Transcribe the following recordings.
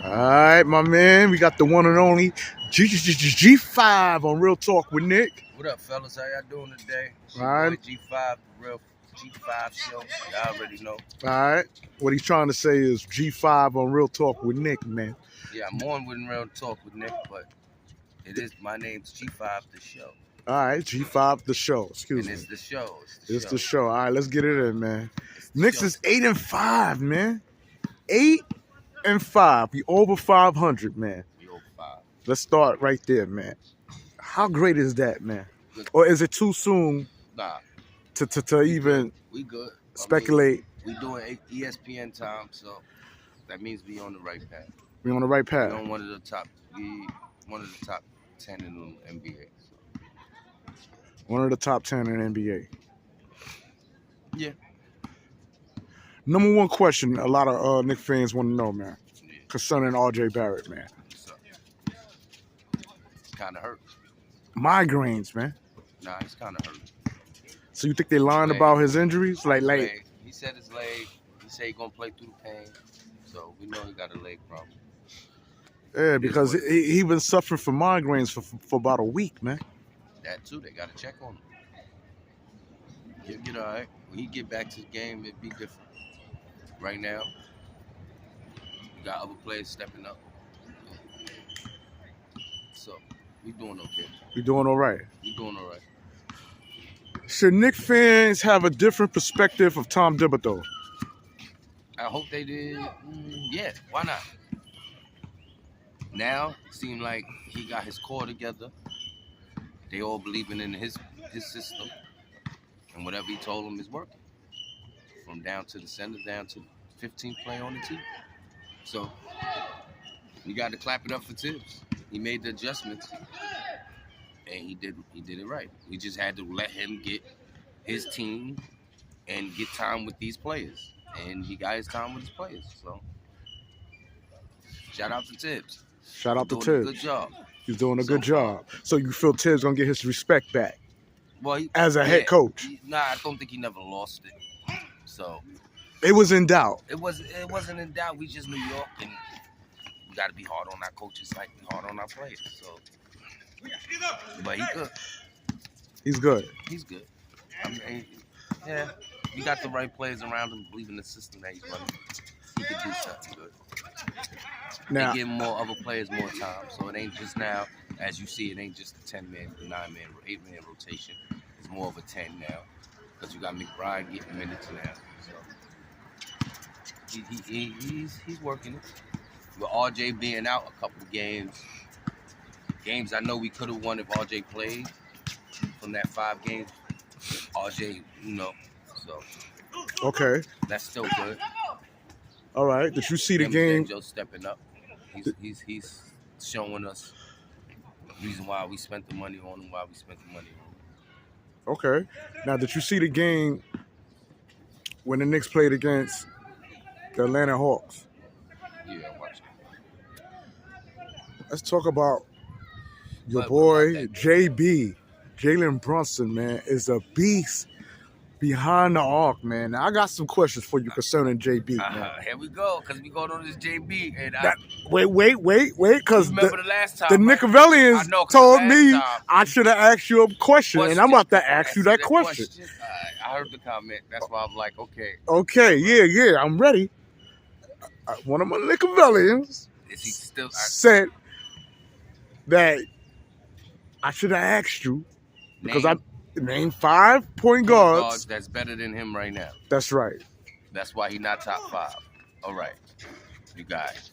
All right, my man. We got the one and only G5 on Real Talk with Nick. What up, fellas? How y'all doing today? All right. Boy G5, the real G5 show. Y'all already know. All right. What he's trying to say is G5 on Real Talk with Nick, man. Yeah, I'm on with Real Talk with Nick, but it is my name's G5 the show. All right, G5 the show. Excuse me. It's the show. It's the show. All right, let's get it in, man. Knicks show. is 8-5, man. 8-5. We over 500, man. We over 5. Let's start right there, man. How great is that, man? Or is it too soon? Nah. To even we good. Speculate. We doing ESPN time, so that means we on the right path. We on the right path. We on one of the top 10 in the N.B.A. So. One of the top 10 in the N.B.A. Yeah. Number one question a lot of Knicks fans want to know, man, concerning rjbarrett, man. So, kind of hurt. Migraines, man. Nah, he's kind of hurt. So you think they lying about his injuries? Like, he said his leg. He said he's gonna play through the pain. So we know he got a leg problem. Yeah, because he been suffering from migraines for about a week, man. That too. They got to check on him. He'll get all right. When he get back to the game, it'd be different. Right now, we got other players stepping up. So we doing okay. We doing all right. We doing all right. Should Knicks fans have a different perspective of Tom Thibodeau? I hope they did. Yeah, why not? Now, it seems like he got his core together. They all believing in his system. And whatever he told them is working. From down to the center, down to the 15th player on the team. So, we got to clap it up for Tibbs. He made the adjustments. And he did it right. We just had to let him get his team and get time with these players. And he got his time with his players. So, shout out to Tibbs. Shout out to Tibbs. Tibbs. Good job. He's doing a good job. So you feel Tibbs gonna get his respect back? Well, as a head coach? I don't think he never lost it. So it was in doubt. It wasn't in doubt. We just New York, and we got to be hard on our coaches like we hard on our players. So, but he's good. He's good. He's good. I mean, yeah, we got the right players around him, believe in the system that he's running. He can do something good. Now, they give more other players more time, so it ain't just now, as you see, it ain't just a 10-man, 9-man, 8-man rotation. It's more of a 10 now, because you got McBride getting minutes now. So he's working it. With RJ being out a couple of games I know we could have won if RJ played from that 5 games. RJ, so okay, that's still good. All right. Did you see the game? Joe stepping up. He's showing us the reason why we spent the money on him, Okay. Now, did you see the game when the Knicks played against the Atlanta Hawks? Yeah, I watched it. Let's talk about your boy, JB. Jalenbrunson, man, is a beast behind the arc, man. Now, I got some questions for you concerning JB, man. Here we go, because we going on this JB. And wait, because remember the last time, the Nickevellians told me I should have asked you a question, and I'm about to ask you that question. I heard the comment. That's why I'm like, okay. Okay, yeah, I'm ready. One of my Nickevellians said that I should have asked you because I named 5 point guards that's better than him right now. That's right. That's why he's not top 5. All right, you guys.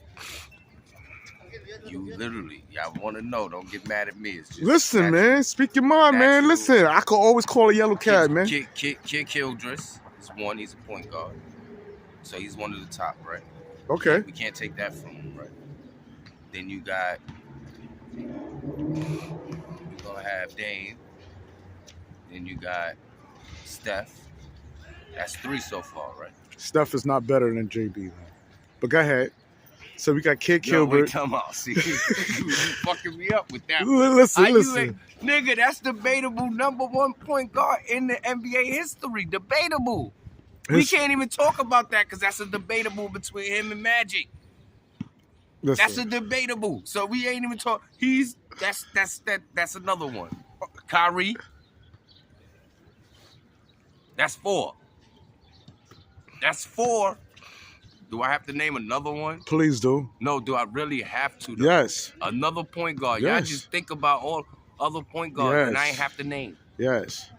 You literally, y'all want to know. Don't get mad at me. It's just listen, man. Speak your mind, man. Listen, I could always call a yellow cat, man. Kid Kildress is one. He's a point guard. So he's one of the top, right? Okay. We can't take that from him, right? Then you got, you're going to have Dame. Then you got Steph. That's 3 so far, right? Steph is not better than JB, man. But go ahead. So we got Kid Gilbert. Wait, come on. See, you fucking me up with that. Listen. Nigga, that's debatable #1 point guard in the NBA history. Debatable. We can't even talk about that because that's a debatable between him and Magic. That's a debatable. So we ain't even talk. That's another one. Kyrie. That's 4. That's 4. Do I have to name another one? Please do. No, do I really have to? Though? Yes. Another point guard. Yes. Y'all just think about all other point guards, and I ain't have to name. Yes.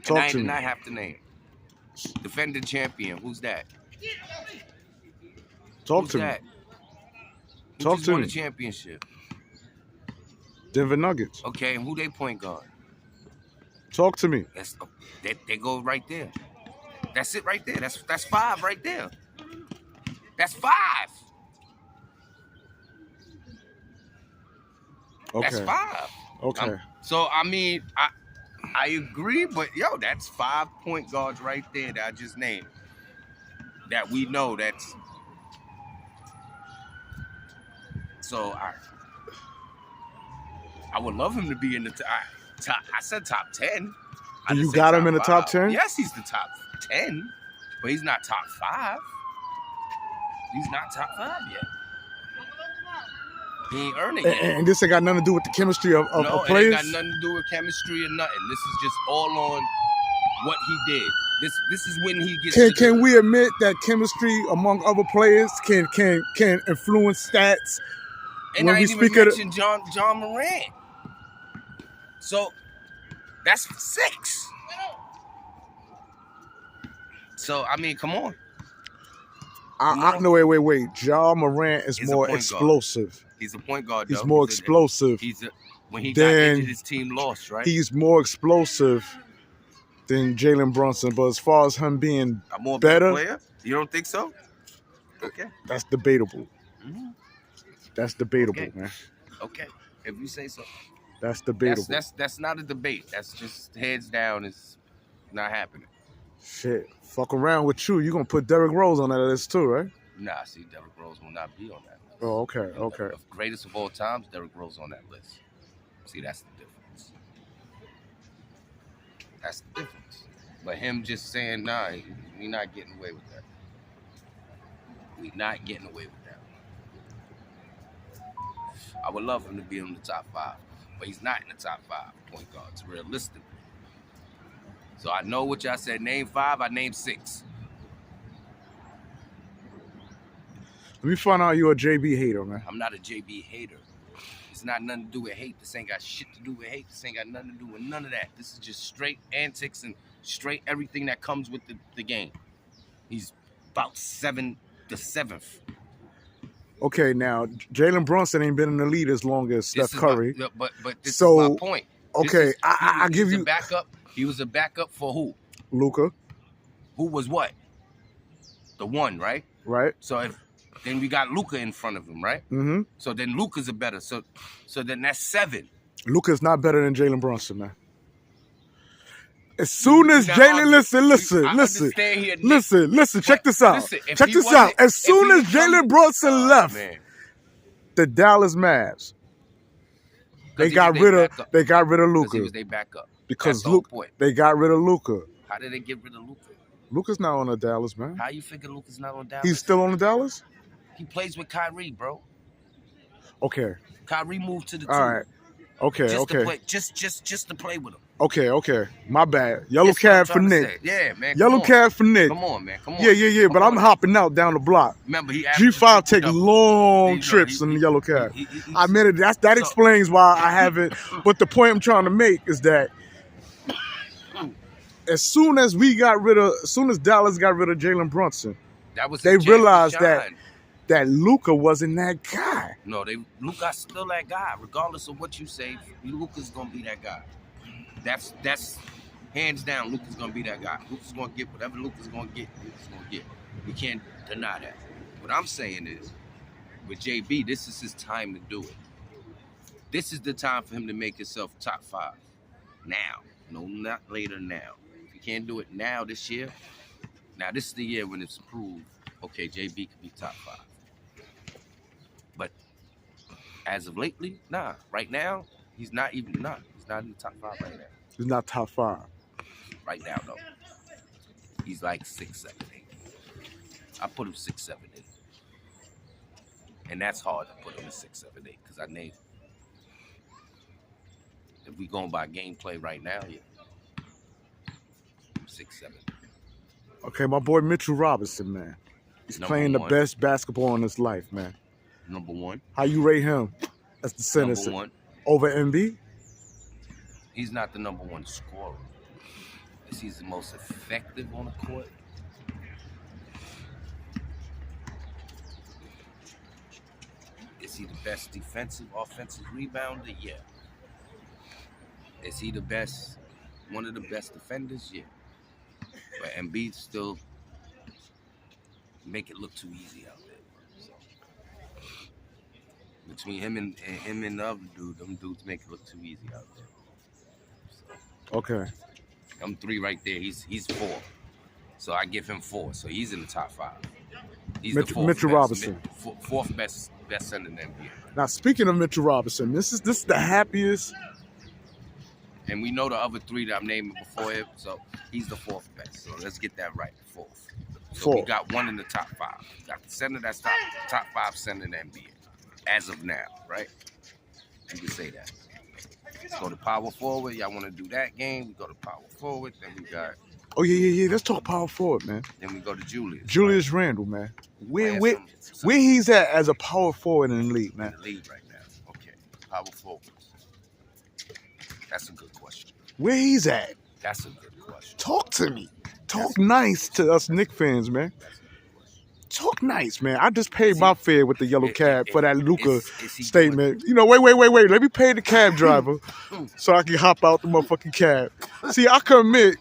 And I did not have to name. Defending champion. Who's that? Talk to me. Who just won the championship? Denver Nuggets. Okay, and who they point guard? Talk to me. They go right there. That's it right there. That's 5 right there. That's 5. Okay. That's 5. Okay. So I mean, I agree, but yo, that's 5 point guards right there that I just named. That we know that's. So I would love him to be in the top. I said top 10. You got him in the top 10? Yes, he's the top 10, but he's not top 5. He's not top 5 yet. He ain't earning it. And this ain't got nothing to do with the chemistry of players? No, it ain't got nothing to do with chemistry or nothing. This is just all on what he did. This is when he gets. Can we admit that chemistry among other players can influence stats? And when I we ain't even speak of mentioned John Morant. So that's 6. So I mean, come on. No, wait. Ja Morant is more explosive. He's a point guard. Though. He's more explosive. When he got injured, his team lost, right? He's more explosive than Jalenbrunson, but as far as him being a more better player, you don't think so? Okay, that's debatable. Mm-hmm. That's debatable, man. Okay, if you say so. That's debatable. That's not a debate. That's just heads down. It's not happening. Shit, fuck around with you. You gonna put Derrick Rose on that list too, right? Nah, see, Derrick Rose will not be on that list. Oh, okay. The greatest of all times, Derrick Rose on that list. See, that's the difference. That's the difference. But him just saying, nah, we not getting away with that. We not getting away with that. I would love him to be in the top 5, but he's not in the top 5 point guards, realistically. So I know what y'all said. Name 5, I named 6. Let me find out you're a JB hater, man. I'm not a JB hater. It's not nothing to do with hate. This ain't got shit to do with hate. This ain't got nothing to do with none of that. This is just straight antics and straight everything that comes with the game. He's about 7th. Okay, now Jalenbrunson ain't been in the league as long as Steph Curry. But this is my point. Okay, I give you a backup. He was a backup for who? Luka. Who was what? The 1, right? Right. So then we got Luka in front of him, right? Mm-hmm. So then Luka's a better. So then that's 7. Luka's not better than Jalenbrunson, man. As soon as Jalen, listen. Check this out. As soon as Jalenbrunson left, the Dallas Mavs, they got rid of Luka. He was their backup. Because they got rid of Luka. How did they get rid of Luka? Luka's not on the Dallas, man. How you figure Luka's not on Dallas? He's still on the Dallas? He plays with Kyrie, bro. Okay. Kyrie moved to the 2. All right. Okay. Just to play with him. Okay. My bad. Yellow card for Knick. Yeah, man. Yellow card for Knick. Come on, man. Come on. Yeah. But I'm hopping out down the block. Remember, G5 take long trips in the yellow card. I mean, that explains why I haven't. But the point I'm trying to make is that as soon as Dallas got rid of Jalenbrunson, they realized that Luka wasn't that guy. No, Luka's still that guy. Regardless of what you say, Luka's gonna be that guy. That's hands down. Luka's gonna be that guy. Luka's gonna get whatever Luka's gonna get. You can't deny that. What I'm saying is, with JB, this is his time to do it. This is the time for him to make himself top 5. Now, no, not later. Now, if you can't do it now this year, now this is the year when it's proved. Okay, JB could be top 5. But as of lately, nah. Right now, he's not even He's not in the top 5 right now. He's not top 5. Right now, no. He's like 6, 7, 8. I put him 6, 7, 8. And that's hard to put him in 6, 7, 8 because I named him. If we going by gameplay right now, yeah. 6, 7. Okay, my boy Mitchell Robinson, man. He's playing the best basketball in his life, man. Number 1. How you rate him as the center? Number 1. Over N.B.A? He's not the number 1 scorer. Is he the most effective on the court? Is he the best defensive, offensive rebounder? Yeah. Is he the best, one of the best defenders? Yeah. But Embiid still make it look too easy out there. So, between him and the other dude, them dudes make it look too easy out there. So, okay. I'm 3 right there. He's 4. So I give him 4. So he's in the top 5. He's Mitchell Robinson. 4th best center in the NBA. Now speaking of Mitchell Robinson, this is the happiest. And we know the other 3 that I'm naming before him, so he's the 4th best. So let's get that right, 4th. So we got 1 in the top 5. We got the center that's top 5 center in the NBA as of now, right? You can say that. Let's go to power forward. Y'all want to do that game? We go to power forward. Then we got. Oh yeah. Let's talk power forward, man. Then we go to Julius. Julius Randle, man. Where he's at as a power forward in the league, man. In the league right now. Okay. Power forwards. That's a good question. Where he's at? That's a good question. Talk to me. Talk nice to us Knicks fans, man. Talk nice, man. I just paid my fare with the yellow cab for that Luka statement. You know, wait. Let me pay the cab driver so I can hop out the motherfucking cab. See, I can admit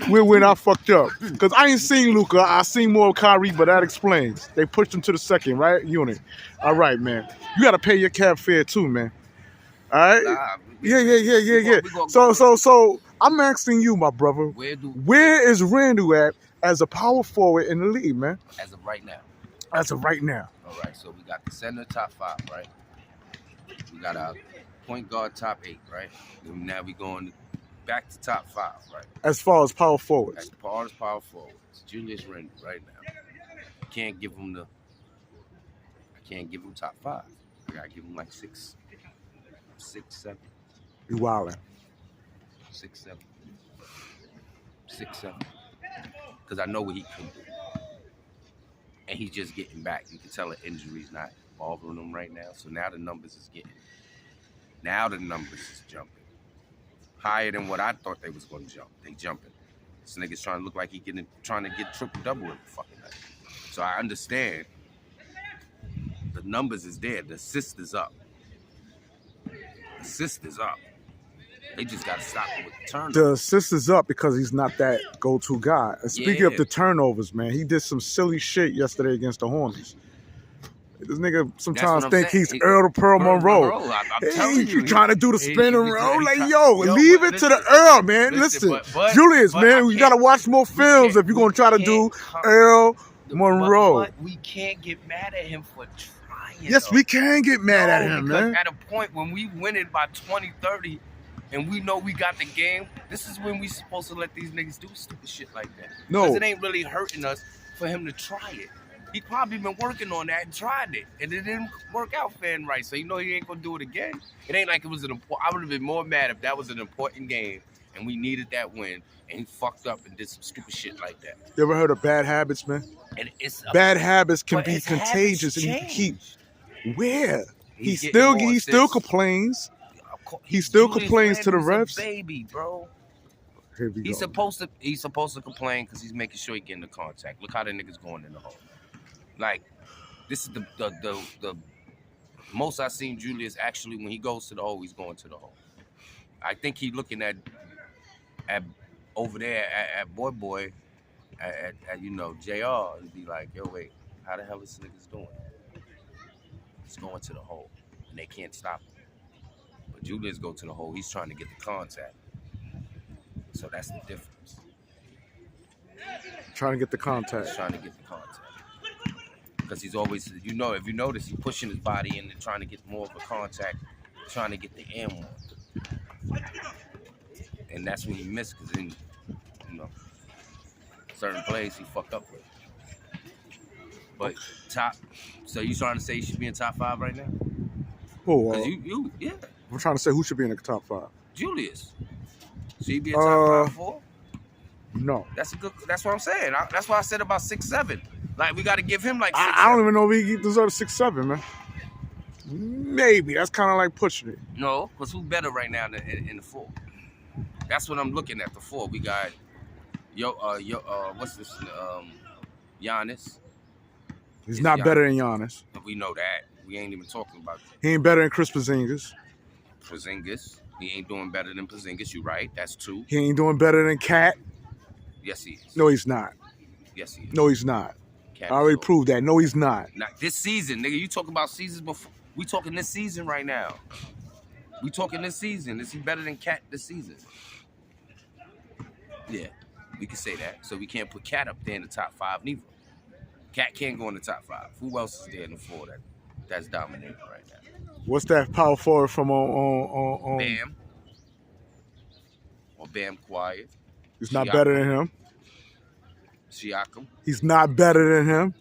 when I fucked up. Because I ain't seen Luka. I seen more of Kyrie, but that explains. They pushed him to the second, right? Unit. All right, man. You got to pay your cab fare too, man. All right? Yeah. So I'm asking you, my brother, where is Randle at as a power forward in the league, man? As of right now. As of right now. All right, so we got the center top 5, right? We got our point guard top 8, right? And now we going back to top 5, right? As far as power forwards. As far as power forwards. Julius Randle right now. I can't give him top 5. I gotta give him like 6, 7. You wildin'. 6, 7. 6, 7. Because I know what he can do. And he's just getting back. You can tell the injury's not bothering him right now. So now the numbers is jumping. Higher than what I thought they was going to jump. They jumping. This nigga's trying to look like trying to get triple-double every fucking night. So I understand the numbers is there. The assist is up. They just got to stop him with the turnovers. The assist is up because he's not that go-to guy. And speaking of the turnovers, man, he did some silly shit yesterday against the Hornets. This nigga sometimes think he's Earl Monroe. I'm telling you, trying to do the spin and roll. Like, leave it to the Earl, man. Listen, Julius, man, we got to watch more films if you're going to try to do Earl Monroe. But we can't get mad at him for trying. Yes, we can get mad at him, man. At a point when we win it by 20, 30, and we know we got the game, this is when we supposed to let these niggas do stupid shit like that. No. Because it ain't really hurting us for him to try it. He probably been working on that and tried it, and it didn't work out fair and right. So you know he ain't gonna do it again. It ain't like it was an important. I would have been more mad if that was an important game and we needed that win, and he fucked up and did some stupid shit like that. You ever heard of bad habits, man? And bad habits can be contagious, and you keep. Where he still complains. He still complains to the refs. Baby, bro. He's supposed to complain because he's making sure he get into contact. Look how the niggas going in the hole. Like, this is the most I've seen Julius actually when he goes to the hole, he's going to the hole. I think he's looking at over there at Boy at JR and be like, yo, wait, how the hell is this niggas doing? He's going to the hole and they can't stop him. But Julius go to the hole, he's trying to get the contact. So that's the difference. Trying to get the contact. He's trying to get the contact. Because he's always, if you notice, he's pushing his body in and trying to get more of a contact, trying to get the M one. And that's when he missed, because in certain plays he fucked up with. But top. So you trying to say you should be in top 5 right now? Who? Because yeah. I'm trying to say who should be in the top 5. Julius. Should he be in top 5, 4? No. That's what I'm saying. That's why I said about 6, 7. Like we got to give him like 6. I don't even know if he deserves 6, 7, man. Maybe that's kind of like pushing it. No, because who's better right now in the 4? That's what I'm looking at. The 4. We got what's this? Giannis. He's not better than Giannis. We know that. We ain't even talking about that. He ain't better than Chris Porzingis. He ain't doing better than Porzingis. You right. That's 2. He ain't doing better than Cat. Yes, he is. No, he's not. Yes, he is. No, he's not. Cat I already proved that. No, he's not. Not this season, nigga. You talking about seasons before. We talking this season right now. We talking this season. Is he better than Cat this season? Yeah, we can say that. So we can't put Cat up there in the top 5 neither. Cat can't go in the top 5. Who else is there in the 4 that's dominating right now? What's that power forward from Bam? Or Bam Quiet? He's not better than him. Siakam? He's not better than him.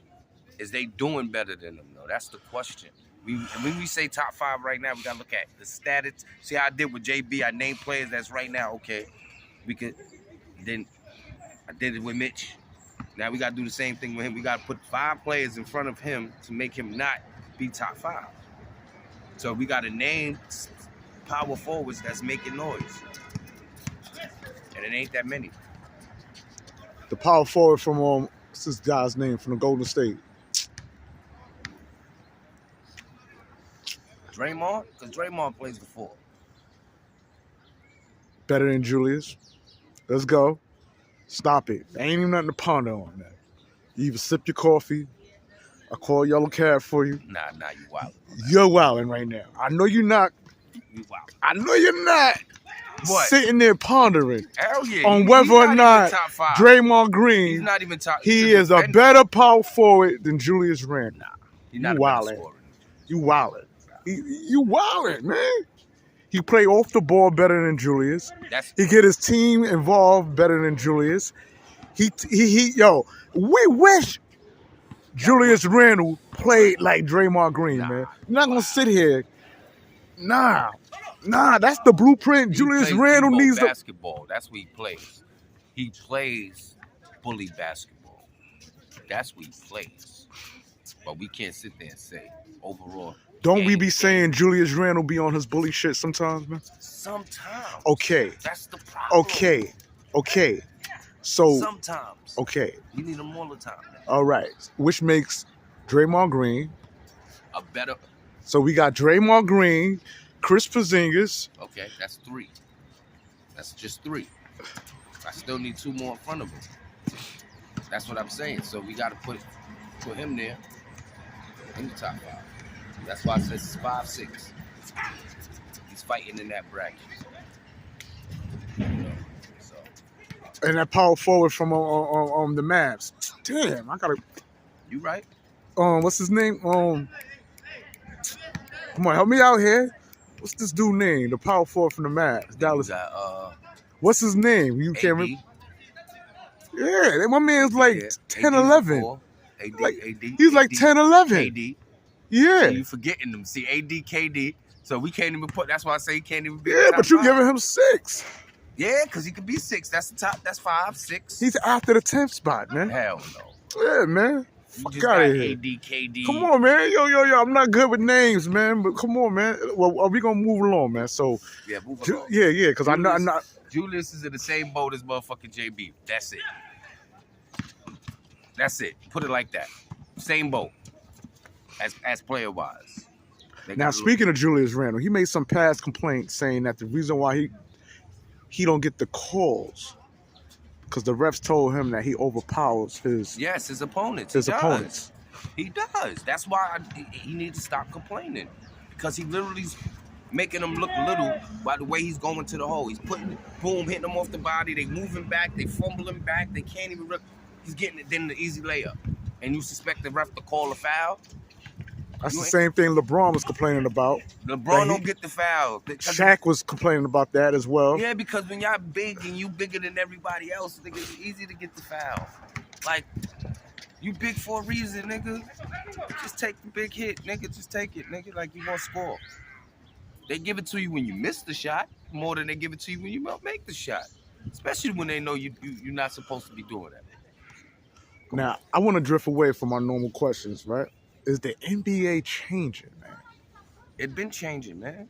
Is they doing better than him though? That's the question. When we say top 5 right now, we gotta look at the stats. See how I did with JB. I named players that's right now. Okay, we could. Then I did it with Mitch. Now we gotta do the same thing with him. We gotta put 5 players in front of him to make him not be top 5. So we gotta name power forwards that's making noise, and it ain't that many. The power forward from what's this guy's name from the Golden State? Draymond, because Draymond plays the 4. Better than Julius. Let's go. Stop it. There ain't even nothing to ponder on that. You either sip your coffee, I call yellow cab for you. Nah, you wildin'. You're wilding right now. I know you're not. You wildin'. I know you're not. What? Sitting there pondering Hell yeah. on whether or not Draymond Green, he's not even top. He is a better power forward than Julius Randle. Nah, he's not you wildin'. You wildin'. You wildin', man. He play off the ball better than Julius. He get his team involved better than Julius. We wish Julius Randle played like Draymond Green, man. You're not gonna sit here. Nah, that's the blueprint. Julius Randle needs basketball. That's what he plays. He plays bully basketball. That's what he plays. But we can't sit there and say overall. Don't we be saying Julius Randle be on his bully shit sometimes, man? Sometimes. Okay. That's the problem. Okay. So. Sometimes. Okay. You need him all the time. Man. All right. Which makes Draymond Green a better. So we got Draymond Green, Chris Porzingis. Okay, that's 3. That's just 3. I still need 2 more in front of him. That's what I'm saying. So we got to put him there in the top 5. That's why I said it's 5, 6. He's fighting in that bracket. So. And that power forward from the Mavs. Damn, I gotta. You right. What's his name? Come on, help me out here. What's this dude name? The power forward from the Mavs. Dallas. What's his name? You can't remember. Yeah, my man's like 10, 11. He's like 10, 11. AD. Yeah. So you forgetting them. See, AD, KD. So we can't even put, that's why I say he can't even be. Yeah, but you giving him 6. Yeah, because he could be 6. That's the top. That's 5, 6. He's after the 10th spot, man. Hell no. Yeah, man. Fuck out of here. AD, KD. Come on, man. Yo. I'm not good with names, man. But come on, man. Well, are we going to move along, man? So. Yeah, move along. Yeah, because I'm not. Julius is in the same boat as motherfucking JB. That's it. Put it like that. Same boat. As player wise. Now speaking of Julius Randle, he made some past complaints saying that the reason why he don't get the calls because the refs told him that he overpowers his opponents. He does. That's why he needs to stop complaining because he literally's making them look little by the way he's going to the hole. He's hitting them off the body. They moving back. They fumbling back. They can't even. He's getting it. Then the easy layup, and you suspect the ref to call a foul. That's the same thing LeBron was complaining about. LeBron don't get the foul. Shaq was complaining about that as well. Yeah, because when y'all big and you bigger than everybody else, it's easy to get the foul. Like, You big for a reason, nigga. Just take the big hit, nigga. Just take it, nigga. Like you gonna score. They give it to you when you miss the shot more than they give it to you when you make the shot. Especially when they know you're not supposed to be doing that. Now, I want to drift away from our normal questions, right? Is the NBA changing, man? It been changing, man.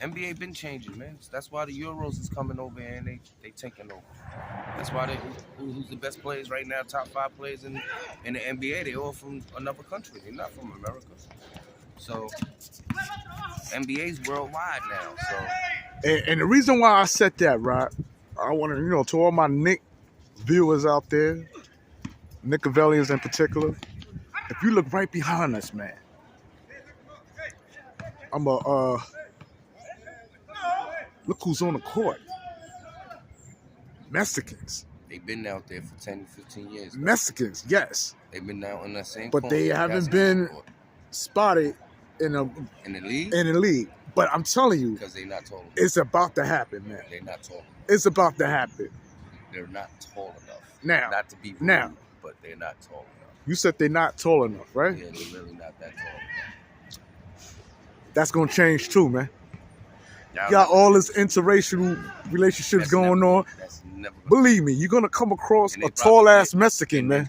NBA been changing, man. That's why the Euros is coming over and they taking over. That's why who's the best players right now, top 5 players in the NBA, they all from another country. They're not from America. So NBA's worldwide now. So and the reason why I said that, right? I want to, to all my Knick viewers out there, Nickavellians in particular, if you look right behind us, man, look who's on the court. Mexicans. They've been out there for 10, 15 years. Mexicans, yes. They've been out on that same but they haven't been spotted in the league. But I'm telling you, because they're not tall enough. It's about to happen, man. They're not tall enough. It's about to happen. They're not tall enough. Now, not to be rude, but they're not tall enough. You said they're not tall enough, right? Yeah, they're really not that tall enough. That's gonna change too, man. You got all this interracial relationships going on. Believe me, you're gonna come across a tall ass Mexican, man.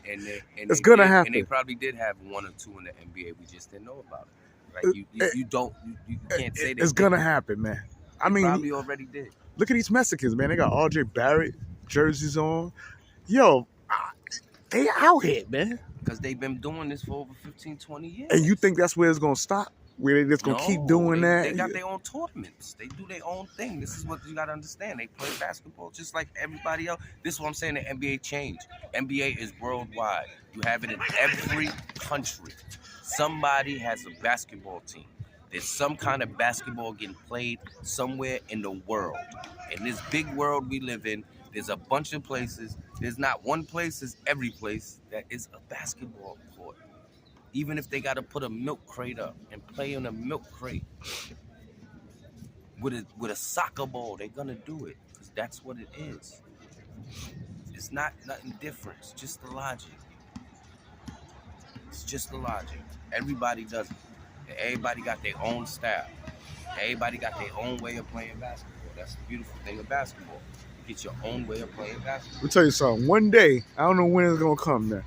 It's gonna happen. And they probably did have 1 or 2 in the NBA. We just didn't know about it. Like you can't say that. It's gonna happen, man. I mean, probably already did. Look at these Mexicans, man. They got rjbarrett jerseys on. Yo, they out here, man. Because they've been doing this for over 15, 20 years. And you think that's where it's gonna stop? Where they just gonna keep doing that? They got their own tournaments. They do their own thing. This is what you gotta understand. They play basketball just like everybody else. This is what I'm saying. The NBA changed. NBA is worldwide. You have it in every country. Somebody has a basketball team. There's some kind of basketball getting played somewhere in the world. In this big world we live in, there's a bunch of places. There's not one place, there's every place that is a basketball court. Even if they got to put a milk crate up and play in a milk crate with a soccer ball, they're gonna do it because that's what it is. It's not nothing different. It's just the logic. It's just the logic. Everybody does it. Everybody got their own style. Everybody got their own way of playing basketball. That's the beautiful thing of basketball. You get your own way of playing basketball. Let me tell you something. One day, I don't know when it's gonna come, man.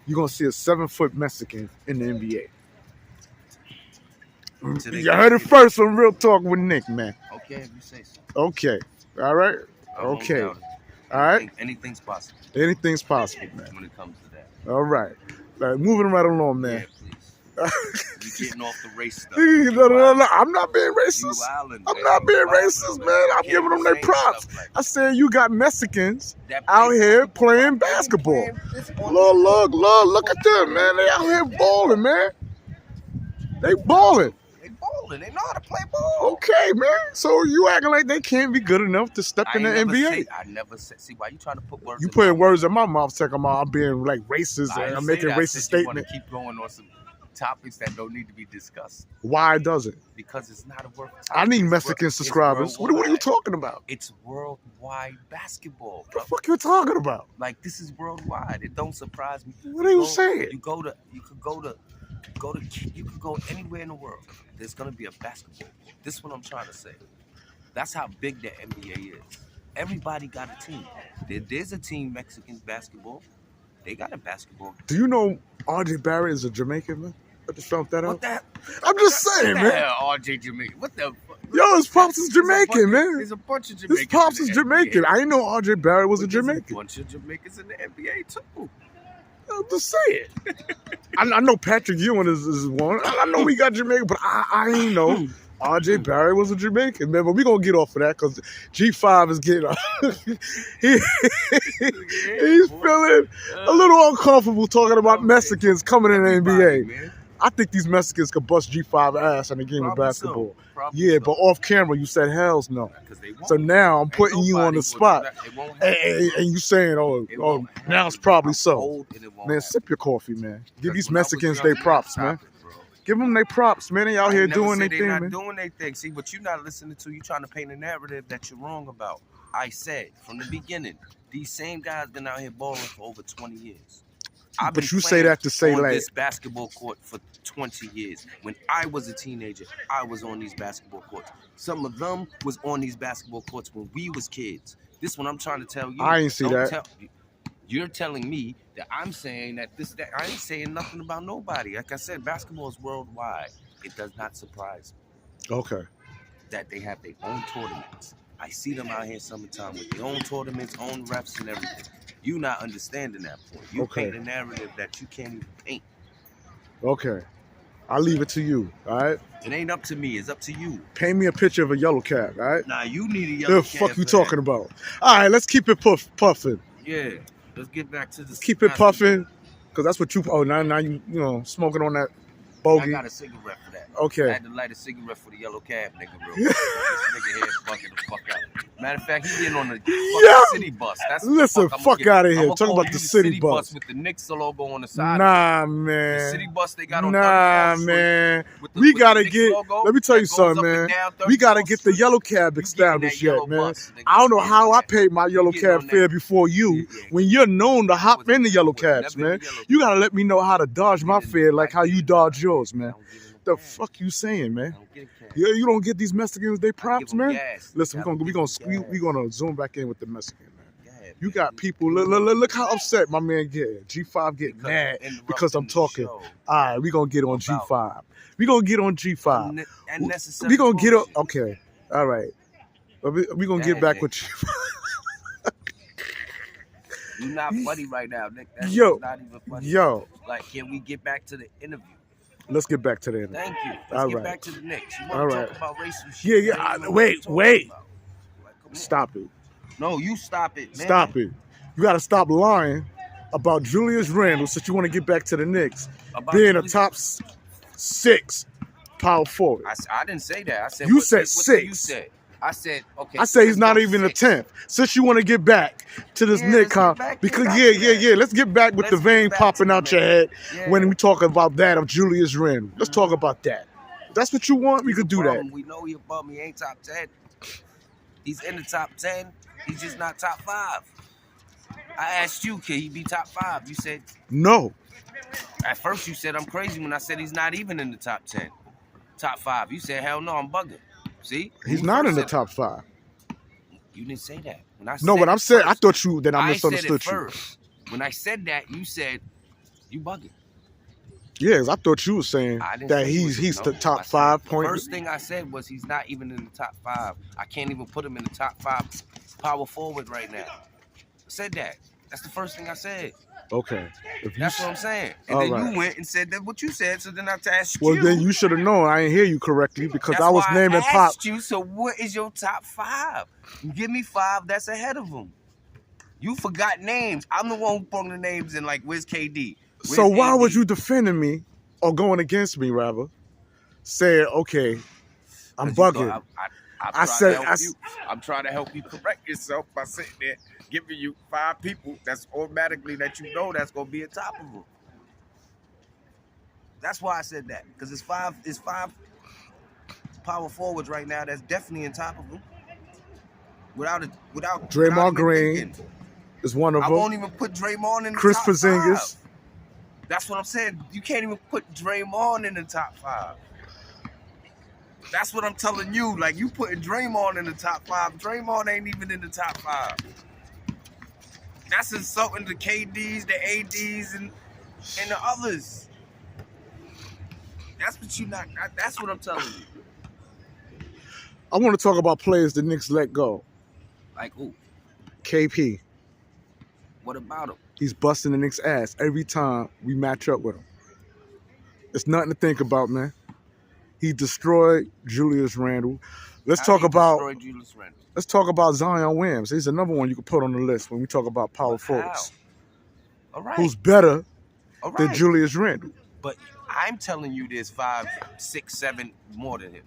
You're going to see a 7-foot Mexican in the NBA. You heard it first on Real Talk with Nick, man. Okay, if you say so. Okay. All right? Okay. All right? Anything's possible. Anything's possible, man. When it comes to that. All right. Moving right along, man. Yeah, please. You're getting off the race stuff. No. I'm not being racist. I'm not being racist, man. I'm giving them their props. I said you got Mexicans out here playing basketball. Look at them, man. They out here balling, man. They balling. They know how to play ball. Okay, man. So you acting like they can't be good enough to step in the NBA? I never said. See, why you trying to put words? You putting words in my mouth, talking about I'm being like racist and I'm making racist statements. You want to keep going on some topics that don't need to be discussed. Why does it? Because it's not a work. I need Mexican subscribers. What are you talking about? It's worldwide basketball. What the fuck you talking about? Like, this is worldwide. It don't surprise me. What are you saying? You could go anywhere in the world. There's gonna be a basketball court. This is what I'm trying to say. That's how big the NBA is. Everybody got a team. There's a team Mexican basketball. They got a basketball. Do you know rjbarrett is a Jamaican, man? I just found that out. What I'm just saying, man. RJ Jamaican. What the fuck? Yo, his pops is Jamaican, man. There's a bunch of Jamaicans. His pops is Jamaican. I didn't know rjbarrett was a Jamaican. There's a bunch of Jamaicans in the NBA too. I'm just saying. I know Patrick Ewing is one. I know we got Jamaican, but I ain't know rjbarrett was a Jamaican, man. But we gonna get off of that because G5 is getting he's feeling a little uncomfortable talking about Mexicans coming in the NBA. Man. I think these Mexicans could bust G5 ass in the game of basketball. Yeah, but off camera you said hells no. So now I'm putting you on the spot, and you saying, oh, now it's probably so. Man, sip your coffee, man. Give these Mexicans their props, man. Give them their props, man. They out here doing their thing, man. They're not doing their thing. See, what you're not listening to, you're trying to paint a narrative that you're wrong about. I said from the beginning, these same guys been out here balling for over 20 years. But you say that to say on like this basketball court for 20 years. When I was a teenager, I was on these basketball courts. Some of them was on these basketball courts when we was kids. This one I'm trying to tell you. I ain't see that. You're telling me that I'm saying that that I ain't saying nothing about nobody. Like I said, basketball is worldwide. It does not surprise me. Okay. That they have their own tournaments. I see them out here summertime with their own tournaments, own refs and everything. You not understanding that point. You paint a narrative that you can't even paint. Okay. I'll leave it to you, all right? It ain't up to me. It's up to you. Paint me a picture of a yellow cap, all right? Nah, you need a yellow cap. The fuck you talking about? All right, let's keep it puffing. Yeah, let's get back to the... Keep it puffing, because that's what you... Oh, now you know, smoking on that bogey. I got a cigarette for that. Okay. I had to light a cigarette for the yellow cab, nigga, bro. This nigga here fucking the fuck out. Matter of fact, he getting on the fucking city bus. That's listen, fuck out of here. Talk about the city bus with the Knicks logo on the side. Nah, man. The city bus they got on. Nah, man. We gotta get. Let me tell you something, man. We gotta get the yellow cab established yet, man. I don't know how I paid my yellow cab fare before you. When you're known to hop in the yellow cabs, man. You gotta let me know how to dodge my fare like how you dodge yours, man. The fuck you saying, man? Yeah, you don't get these Mexicans they props, man. Listen, we gonna zoom back in with the Mexican, man. You got people. Look how upset my man get. G5 get mad because I'm talking. All right, we gonna get on G5. We gonna get on G5. We gonna get up. Okay, all right. We gonna get back with G5. You're not funny right now, Nick. That's not even funny. Yo. Like, can we get back to the interview? Let's get back to that. Thank you. Let's get back to the Knicks. You want to talk about racial shit? Yeah. Wait. Like, stop it. No, you stop it, man. Stop it. You got to stop lying about Julius Randle since you want to get back to the Knicks being a top 6 power forward. I didn't say that. I said you said 6. You said. I said, okay. I say he's not even a 10th. Since you want to get back to this Knicks, because let's get back with the vein popping out your head when we talk about that of Julius Randle. Let's talk about that. If that's what you want, we could do that. We know he above me. He ain't top 10. He's in the top 10. He's just not top 5. I asked you, can he be top 5? You said no. At first, you said I'm crazy when I said he's not even in the top 10, top 5. You said hell no, I'm bugging. See, he's not in the top 5. You didn't say that. When I no, but I'm saying I thought you that I misunderstood you. First. When I said that, you said you bugging. Yes, I thought you were saying that he's the top 5 point. First thing I said was he's not even in the top 5. I can't even put him in the top 5 power forward right now. I said that. That's the first thing I said. Okay. That's what I'm saying. And then you went and said that what you said, so then I asked you. Well, then you should have known. I didn't hear you correctly because I was naming Pop. I asked you, so what is your top 5? Give me 5 that's ahead of him. You forgot names. I'm the one who brought the names in, like, where's KD? So why was you defending me or going against me, rather? Saying, okay, I'm bugging. I'm trying to help you correct yourself by sitting there giving you 5 people that's automatically that you know that's gonna be on top of them. That's why I said that, because it's 5 power forwards right now that's definitely on top of them. Without Draymond Green is one of them. I won't even put Draymond in the Chris top Porzingis. 5. That's what I'm saying. You can't even put Draymond in the top 5. That's what I'm telling you. Like, you putting Draymond in the top 5. Draymond ain't even in the top 5. That's insulting the KDs, the ADs, and the others. That's what that's what I'm telling you. I want to talk about players the Knicks let go. Like who? KP. What about him? He's busting the Knicks' ass every time we match up with him. It's nothing to think about, man. He destroyed Julius Randle. Let's talk about Zion Williams. He's another one you could put on the list when we talk about power forwards. All right. Who's better than Julius Randle? But I'm telling you there's 5, 6, 7 more than him.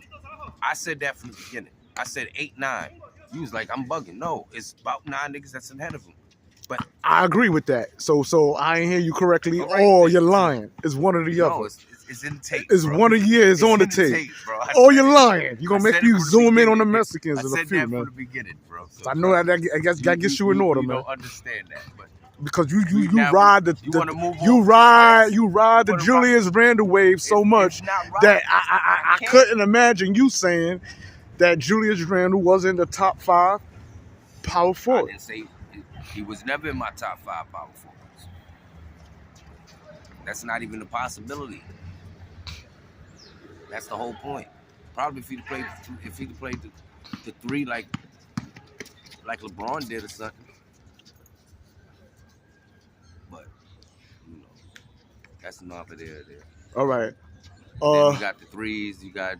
I said that from the beginning. I said 8, 9. You was like, I'm bugging. No, it's about 9 niggas that's ahead of him. But I agree with that. So I ain't hear you correctly, or you're lying. It's one or the other. No, it's in the tape. It's bro. One of it's on the tape. Or you're lying. You're gonna make you zoom in on the Mexicans in a few, man. From the beginning, bro. I know I guess you in order, man. You don't understand that, but because you ride the Julius Randle wave so much that I couldn't imagine you saying that Julius Randle wasn't the top 5 power forward. I didn't say he was never in my top 5 power forwards. That's not even a possibility. That's the whole point. Probably if he'd played the 3 like LeBron did or something. But that's neither there or there. All right. Then you got the 3s. You got.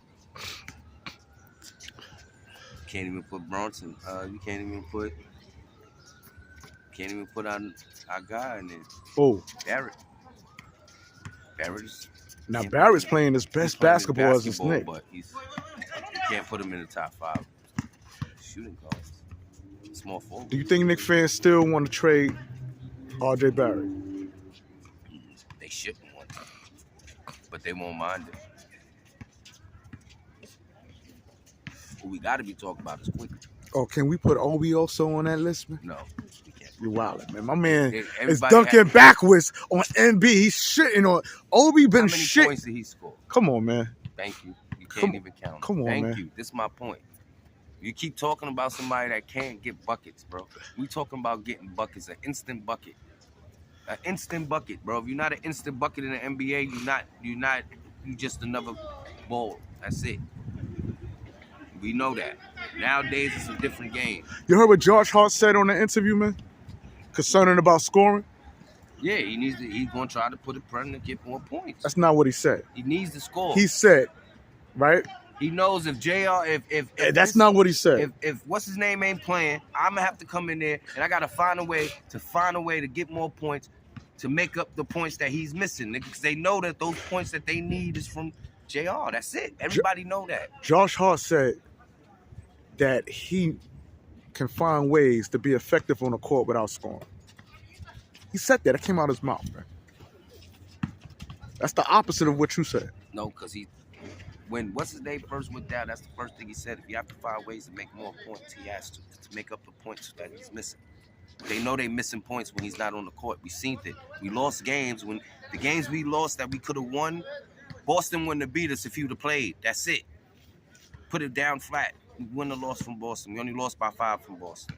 Can't even put Brunson. You can't even put on our guy in there. Oh, Barrett. Barrett's playing his best basketball as a Knick. But you can't put him in the top 5 shooting guards. Small forward. Do you think Knicks fans still want to trade RJ Barrett? They shouldn't want to, but they won't mind it. What we got to be talking about is Quickley. Oh, can we put Obi also on that list, man? No, we can't. You're wildin', man. My man is dunking backwards on N.B.A. He's shitting on Obi. Been shit. How many points did he score? Come on, man. Thank you. You can't even count. Come on, man. Thank you. This is my point. You keep talking about somebody that can't get buckets, bro. We talking about getting buckets, an instant bucket. An instant bucket, bro. If you're not an instant bucket in the N.B.A., you just another ball. That's it. We know that. Nowadays, it's a different game. You heard what Josh Hart said on the interview, man? Concerning about scoring? Yeah, he's going to try to put a pressure to get more points. That's not what he said. He needs to score. He said, right? He knows if JR, if that's not what he said. If what's his name ain't playing, I'm gonna have to come in there and I gotta find a way to get more points to make up the points that he's missing. Because they know that those points that they need is from JR. That's it. Everybody know that. Josh Hart said that he can find ways to be effective on the court without scoring. He said that. It came out of his mouth, man. That's the opposite of what you said. No, because when what's his name first went down, that's the first thing he said. If you have to find ways to make more points, he has to make up the points that he's missing. They know they're missing points when he's not on the court. We seen it. We lost games. When the games we lost that we could have won, Boston wouldn't have beat us if he would have played. That's it. Put it down flat. We wouldn't have lost from Boston. We only lost by 5 from Boston.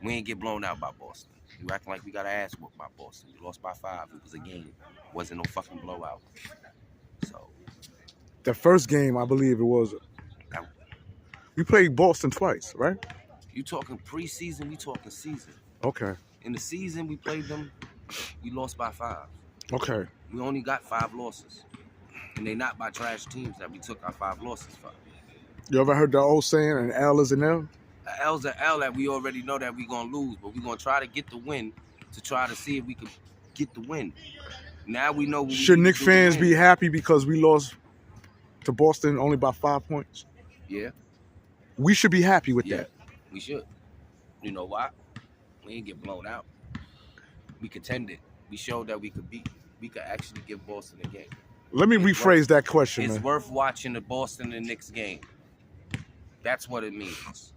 We ain't get blown out by Boston. You acting like we got our ass whooped by Boston. We lost by 5. It was a game. It wasn't no fucking blowout. So the first game, I believe it was. We played Boston twice, right? You talking preseason, we talking season. Okay. In the season, we played them, we lost by 5. Okay. We only got 5 losses. And they not by trash teams that we took our 5 losses from. You ever heard the old saying, an L is an L? An L's an L that we already know that we going to lose, but we going to try to get the win to try to see if we can get the win. Now we know. Should Knicks fans be happy because we lost to Boston only by 5 points? Yeah. We should be happy with that. We should. You know why? We ain't get blown out. We contended. We showed that we could actually give Boston a game. Let me rephrase that question, man. It's worth watching the Boston and Knicks game. That's what it means.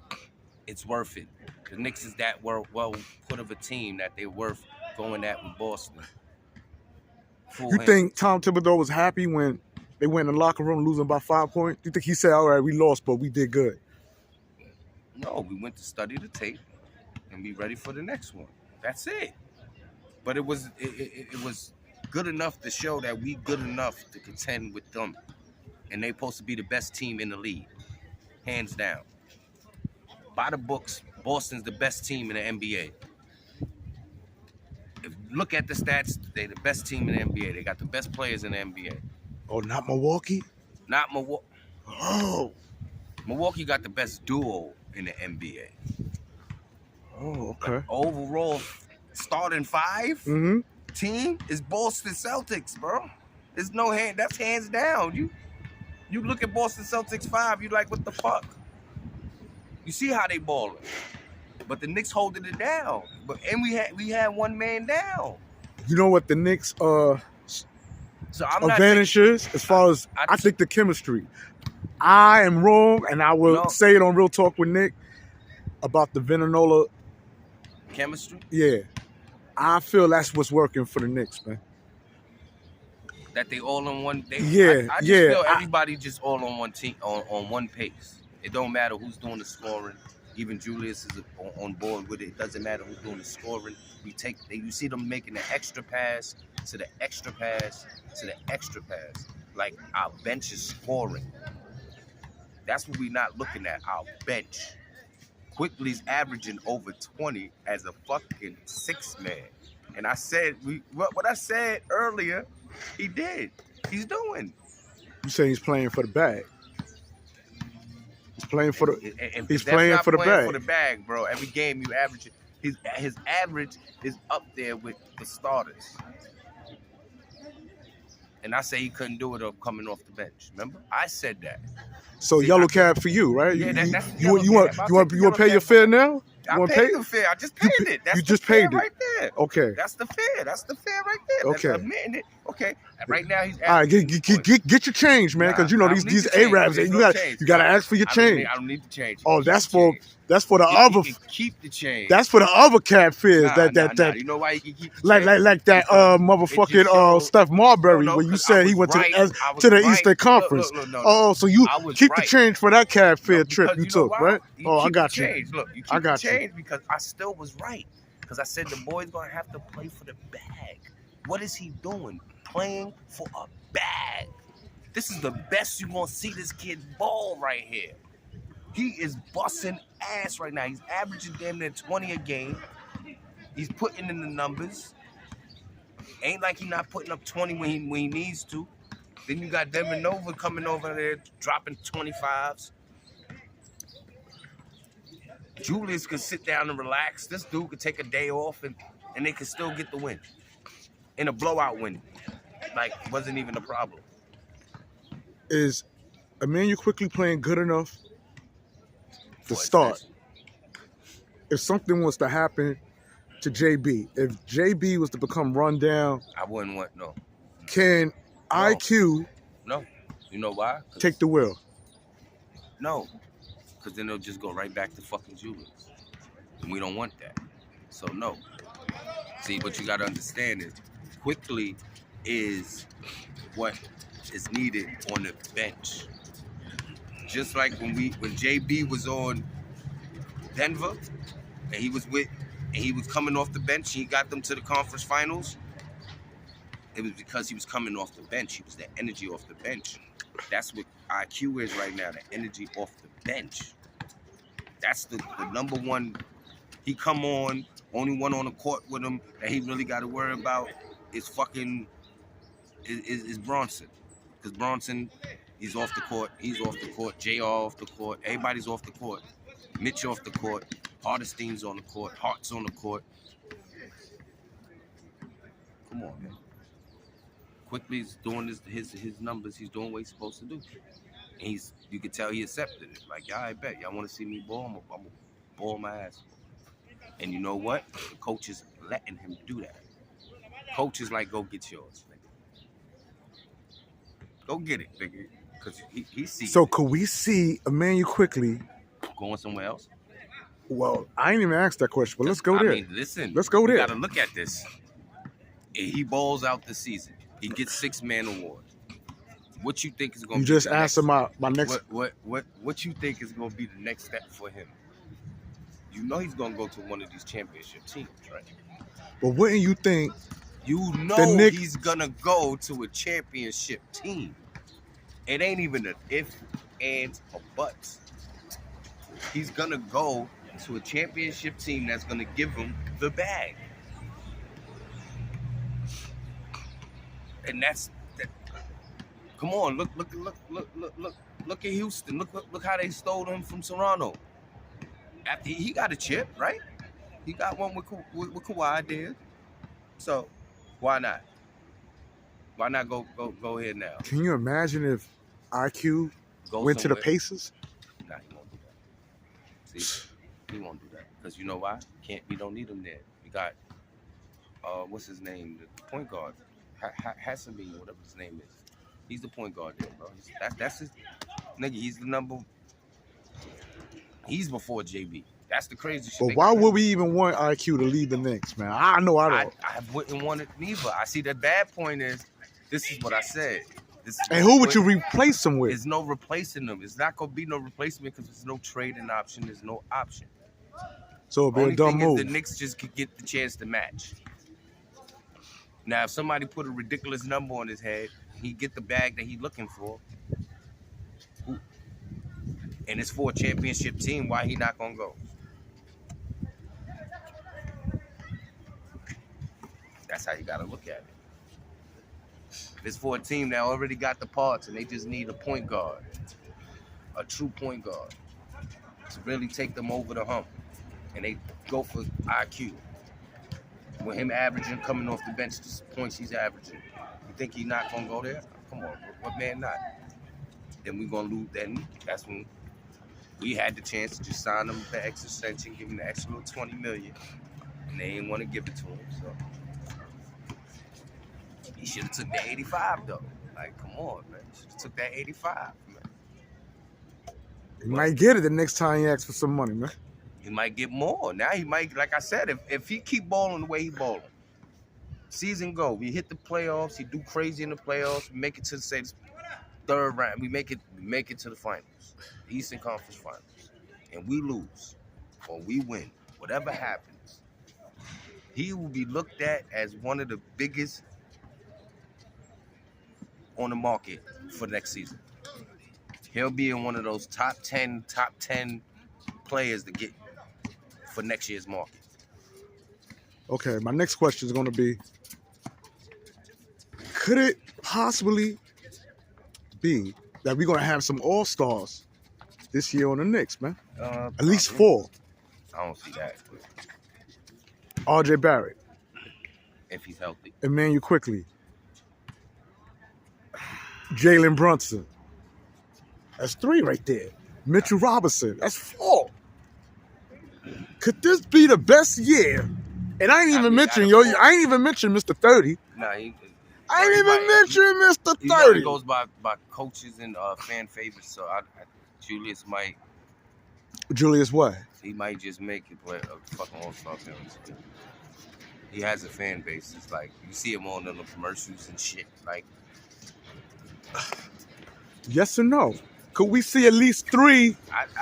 It's worth it. The Knicks is that well put of a team that they're worth going at with Boston. You think Tom Thibodeau was happy when they went in the locker room losing by 5 points? You think he said, all right, we lost, but we did good? No, we went to study the tape and be ready for the next one. That's it. But it was good enough to show that we good enough to contend with them. And they supposed to be the best team in the league. Hands down. By the books, Boston's the best team in the N.B.A. If you look at the stats, they're the best team in the N.B.A. They got the best players in the N.B.A. Oh, not Milwaukee? Not Milwaukee. Oh. Milwaukee got the best duo in the N.B.A. Oh, okay. But overall, starting 5 team is Boston Celtics, bro. There's no hand. That's hands down. You look at Boston Celtics 5, you like, what the fuck? You see how they balling. But the Knicks holding it down. And we had one man down. You know what the Knicks advantage is? As far as I think the chemistry. I am wrong, and I will say it on Real Talk with Nick about the Vinola chemistry. Yeah. I feel that's what's working for the Knicks, man. That they all on one. I just Yeah. feel everybody just all on one team, on one pace. It don't matter who's doing the scoring. Even Julius is on board with it. It doesn't matter who's doing the scoring. You see them making the extra pass to the extra pass to the extra pass. Like our bench is scoring. That's what we're not looking at. Our bench. Quickley's averaging over 20 as a fucking 6-man. And I said what I said earlier, he did. He's doing. You say he's playing for the bag. He's playing for the. He's playing for the bag. For the bag, bro. Every game you average it. His average is up there with the starters. And I say he couldn't do it coming off the bench. Remember, I said that. So yellow cab for you, right? Yeah, you want to pay your fare now? I paid the fare. I just paid it. That's you just paid it right there. Okay. That's the fare. That's the fare right there. Okay. That's admitting it. Okay. Right now he's. All right, get your change, man, because you know these Arabs. You got to ask for your change. I don't need the change. Oh, that's for the other. Keep the change. That's for the other cab fares. That you know why you can keep the like that motherfucking Steph Marbury when you said he went to the Eastern Conference. Oh, so you keep the change for that cab fare trip you took, right? Oh, I got you. Look, you keep the change because I still was right. Because I said the boy's gonna have to play for the bag. What is he doing? Playing for a bag. This is the best you're gonna see this kid ball right here. He is busting ass right now. He's averaging damn near 20 a game. He's putting in the numbers. Ain't like he's not putting up 20 when he needs to. Then you got Devin Nova coming over there dropping 25s. Julius could sit down and relax. This dude could take a day off and they could still get the win. In a blowout win. Like, wasn't even a problem. Is Immanuel Quickley playing good enough to start? If something was to happen to JB, if JB was to become run down, I wouldn't want, no. Can IQ No. You know why? Take the wheel? No. Because then they'll just go right back to fucking Julius. And we don't want that. So, no. See, what you got to understand is Quickley is what is needed on the bench. Just like when JB was on Denver and he was coming off the bench, he got them to the conference finals. It was because he was coming off the bench. He was the energy off the bench. That's what IQ is right now, the energy off the bench. That's the number one. He come on, only one on the court with him that he really got to worry about is Brunson. Because Brunson, he's off the court. He's off the court. JR off the court. Everybody's off the court. Mitch off the court. Hardestein's on the court. Hart's on the court. Come on, man. Quickley's doing his numbers. He's doing what he's supposed to do. And you can tell he accepted it. Like, yeah, I bet. Y'all want to see me ball? I'm going to ball my ass. And you know what? The coach is letting him do that. Coach is like, go get yours, nigga. Go get it, nigga. Because he sees So could we see Immanuel Quickley going somewhere else? Well, I ain't even asked that question, but let's go there. Listen. Let's go there. You got to look at this. He balls out the season. He gets 6-man award. What you think is going to be You just answered my next... What you think is going to be the next step for him? You know he's going to go to one of these championship teams, right? But wouldn't you think... You know he's going to go to a championship team. It ain't even an if, ands, or buts. He's going to go to a championship team that's going to give him the bag. And that's that. Come on, look at Houston. Look how they stole him from Toronto. After he got a chip, right? He got one with Kawhi there. So why not? Why not go ahead now? Can you imagine if IQ went to the Pacers? Nah, he won't do that. See, he won't do that because you know why? We don't need him there. We got what's his name? The point guard. Hassan, whatever his name is. He's the point guard there, bro. That's his nigga. He's the number. He's before JB. That's the crazy shit. But why would we even want IQ to lead the Knicks, man? I know I don't. I wouldn't want it neither. I see the bad point is, this is what I said. And who would you replace him with? There's no replacing them. It's not going to be no replacement because there's no trading option. There's no option. So it'd be a dumb move. The Knicks just could get the chance to match. Now, if somebody put a ridiculous number on his head, he get the bag that he's looking for. And it's for a championship team. Why he not going to go? That's how you got to look at it. If it's for a team that already got the parts and they just need a point guard, a true point guard, to really take them over the hump, and they go for IQ. With him averaging, coming off the bench, the points he's averaging, you think he's not going to go there? Come on, what man not? Then we're going to lose. Then that's when we had the chance to just sign him the extra extension, give him the extra $20 million, and they didn't want to give it to him. So he should have took that 85 though. Like, come on, man. He should have took that 85, man. He might get it the next time he asks for some money, man. He might get more. Now he might, like I said, if he keep balling the way he balling, season go, we hit the playoffs, he do crazy in the playoffs, we make it to the third round, we make it to the finals, the Eastern Conference Finals, and we lose or we win, whatever happens, he will be looked at as one of the biggest on the market for next season. He'll be in one of those top 10 players to get for next year's market. Okay, my next question is going to be, could it possibly be that we're going to have some all-stars this year on the Knicks, man? At least 4. I don't see that. RJ.Barrett. If he's healthy. Immanuel Quickley. Jalenbrunson. That's 3 right there. Mitchell Robinson. That's 4. Could this be the best year? And I ain't even mention Mr. 30. Nah, I ain't even mention Mr. 30. He goes by coaches and fan favorites. So Julius might. Julius what? He might just make it play a fucking all-star film. He has a fan base. It's like you see him on the commercials and shit. Like, yes or no? Could we see at least 3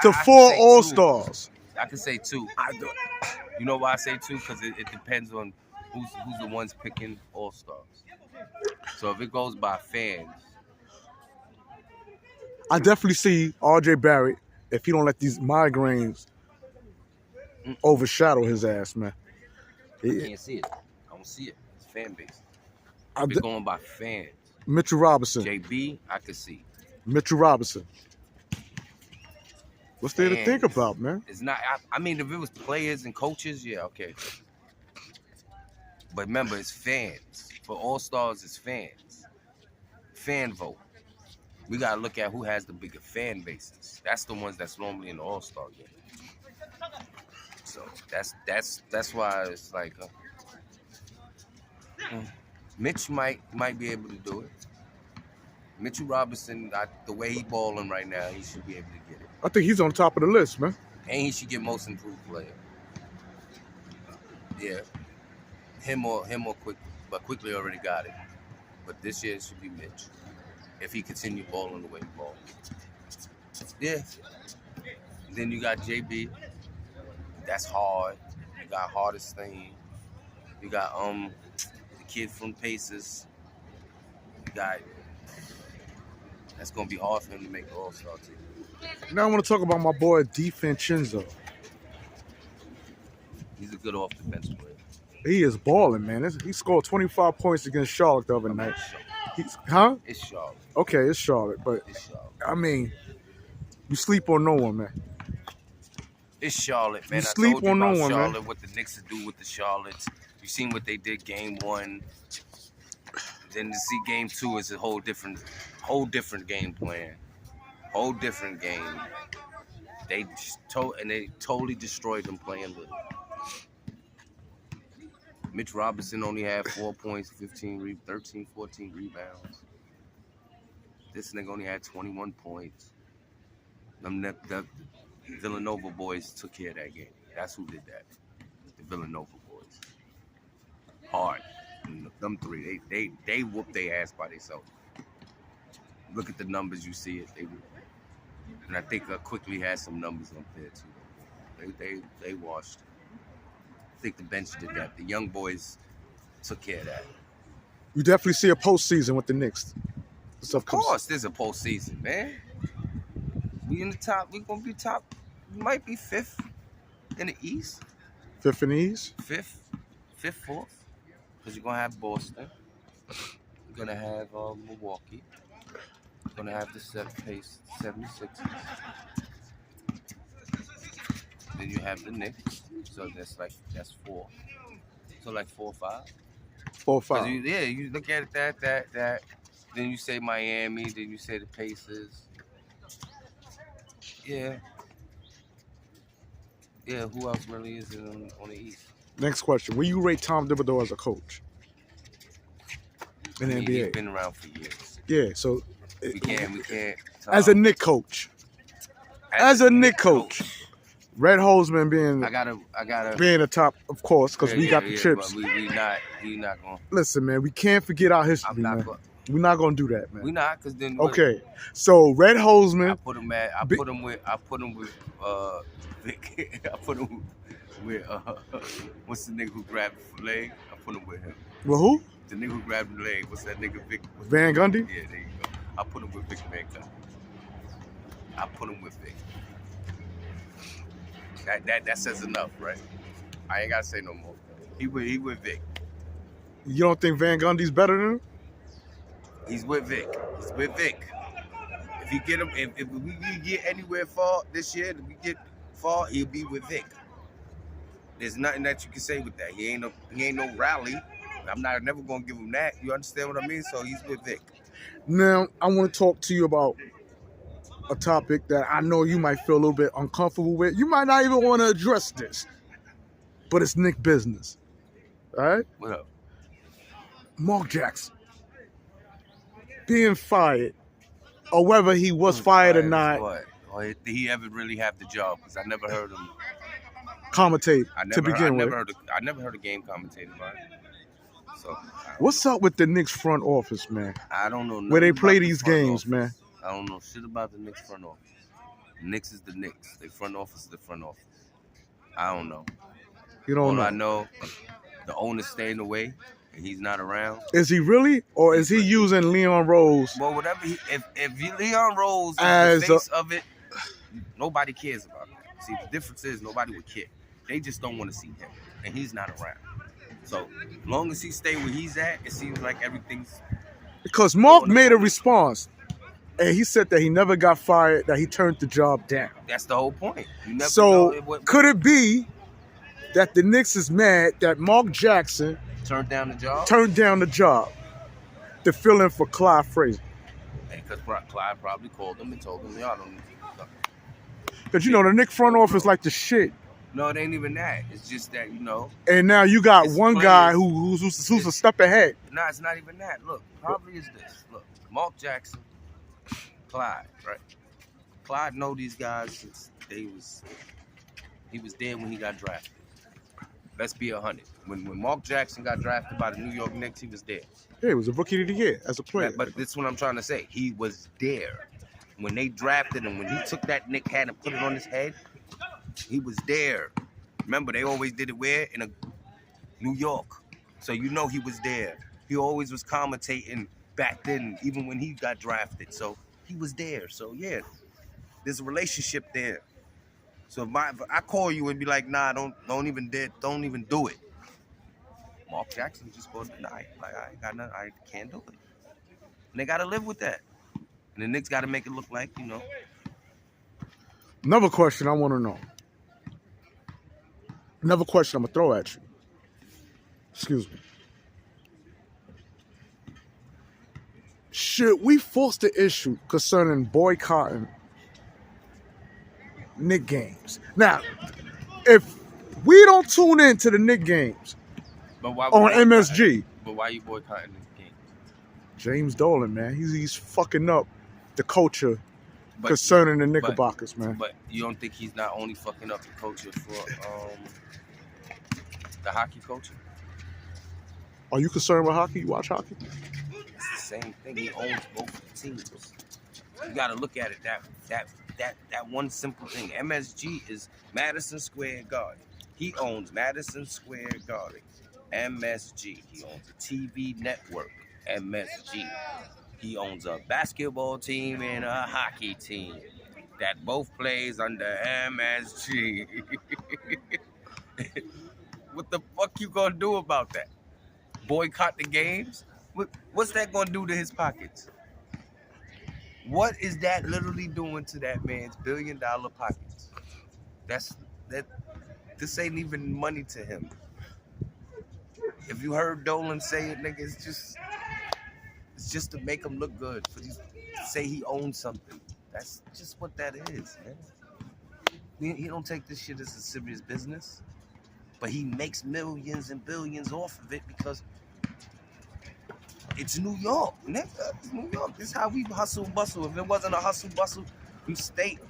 to 4 all-stars? I can say 2. You know why I say 2? Because it depends on who's the ones picking all-stars. So if it goes by fans, I definitely see RJ.Barrett if he don't let these migraines overshadow his ass, man. I can't see it. I don't see it. It's fan base. If it's going by fans. Mitchell Robinson. JB, I can see. Mitchell Robinson. What's there to think about, man? It's not. I mean, if it was players and coaches, yeah, okay. But remember, it's fans. For all-stars, it's fans. Fan vote. We gotta look at who has the bigger fan bases. That's the ones that's normally in the all-star game. So that's why it's like Mitch might be able to do it. Mitchell Robinson, the way he balling right now, he should be able to get it. I think he's on top of the list, man. And he should get most improved player. Yeah. Him or Quickley. But Quickley already got it. But this year it should be Mitch. If he continue balling the way he balls. Yeah. Then you got JB. That's hard. You got Hardest Thing. You got the kid from Pacers. You got. That's gonna be hard for him to make the all-star team. Now I want to talk about my boy DiVincenzo. He's a good off-the-bench player. He is balling, man. He scored 25 points against Charlotte the other night. It's Charlotte. Okay, it's Charlotte, but it's Charlotte. I mean, you sleep on no one, man. It's Charlotte, man. You sleep I told you on about no one, Charlotte, man. what the Knicks do with the Charlottes. You seen what they did game 1. Then to see game 2 is a whole different game plan. Whole different game. They totally destroyed them playing little. Mitch Robinson only had 4 points, 13, 14 rebounds. This nigga only had 21 points. The Villanova boys took care of that game. That's who did that. The Villanova boys. Hard. And them three, they whooped their ass by themselves. Look at the numbers, you see it. And I think Quickley has some numbers up there too. They washed. I think the bench did that. The young boys took care of that. You definitely see a postseason with the Knicks. Of course, there's a postseason, man. We in the top. We gonna be top. We might be fifth in the East. Fifth in the East. Fifth, fourth. Because you're gonna have Boston. You're gonna have Milwaukee. You're gonna have the 76ers. Then you have the Knicks. So that's 4. So like 4 or 5. 4 or 5. You look at it that. Then you say Miami. Then you say the Pacers. Yeah. Yeah. Who else really is on the East? Next question: will you rate Tom Thibodeau as a coach in the N.B.A.? He's been around for years. Yeah. So we can't. As a Knick coach. As a Knick coach. Red Holzman being being the top, of course, because we got the chips. But we not going. Listen, man, we can't forget our history, man. We're not gonna do that, man. We not, because then. Okay, so Red Holzman. I put him with Vic. I put him with what's the nigga who grabbed the leg? I put him with him. With who? The nigga who grabbed the leg. What's that nigga Vic? Van Gundy? Yeah, there you go. I put him with Vic Van Gundy. I put him with Vic. That says enough, right? I ain't gotta say no more. He with Vic. You don't think Van Gundy's better than him? He's with Vic. He's with Vic. If you get him, if we get anywhere far this year, if we get far, he'll be with Vic. There's nothing that you can say with that. He ain't no rally. I'm never gonna give him that. You understand what I mean? So he's with Vic. Now I want to talk to you about a topic that I know you might feel a little bit uncomfortable with. You might not even want to address this, but it's Knick business. All right? What up? Mark Jackson being fired, or whether he was fired or not. What? Or did he ever really have the job? Because I never heard him commentate to begin with. I never heard a game commentated by it. So what's up with the Knicks front office, man? I don't know. Where they play these games, man. I don't know shit about the Knicks front office. The Knicks is the Knicks. The front office is the front office. I don't know. You don't know? I know the owner's staying away and he's not around. Is he really? Or is he using Leon Rose? Well, whatever. If Leon Rose is the face of it, nobody cares about that. See, the difference is nobody would care. They just don't want to see him. And he's not around. So, as long as he stay where he's at, it seems like everything's... Because Mark made a response. And he said that he never got fired, that he turned the job down. That's the whole point. You never so, know could it be that the Knicks is mad that Mark Jackson turned down the job to fill in for Clyde Frazier? Because Clyde probably called him and told him, y'all don't need to. Because, you know, the Knicks front office like the shit. No, it ain't even that. It's just that, you know. And now you got one guy who's a step ahead. No, it's not even that. Look, probably is this. Look, Mark Jackson, Clyde, right? Clyde know these guys since he was there when he got drafted. Let's be 100. When Mark Jackson got drafted by the New York Knicks, he was there. Yeah, he was a rookie of the year as a player. But that's what I'm trying to say. He was there. When they drafted him, when he took that Knick hat and put it on his head, he was there. Remember, they always did it where? In New York. So you know he was there. He always was commentating back then, even when he got drafted. So he was there. So yeah, there's a relationship there. So if I call you and be like, nah, don't even do it. Mark Jackson just goes, nah, like I ain't got nothing, I can't do it. And they gotta live with that. And the Knicks gotta make it look like, you know. Another question I want to know. Another question I'm gonna throw at you. Excuse me. Should we force the issue concerning boycotting Knick games? Now, if we don't tune in to the Knick games on MSG. But why are you boycotting this game? James Dolan, man. He's fucking up the culture concerning the Knickerbockers, man. But you don't think he's not only fucking up the culture for the hockey culture? Are you concerned with hockey? You watch hockey? It's the same thing. He owns both teams. You got to look at it that one simple thing. MSG is Madison Square Garden. He owns Madison Square Garden. MSG. He owns a TV network. MSG. He owns a basketball team and a hockey team that both plays under MSG. What the fuck you gonna do about that? Boycott the games? What's that gonna do to his pockets? What is that literally doing to that man's $1 billion pockets? This ain't even money to him. If you heard Dolan say it, nigga, it's just to make him look good. To say he owns something. That's just what that is, man. He don't take this shit as a serious business. But he makes millions and billions off of it because it's New York, nigga. It's New York. This is how we hustle and bustle. If it wasn't a hustle bustle, we state.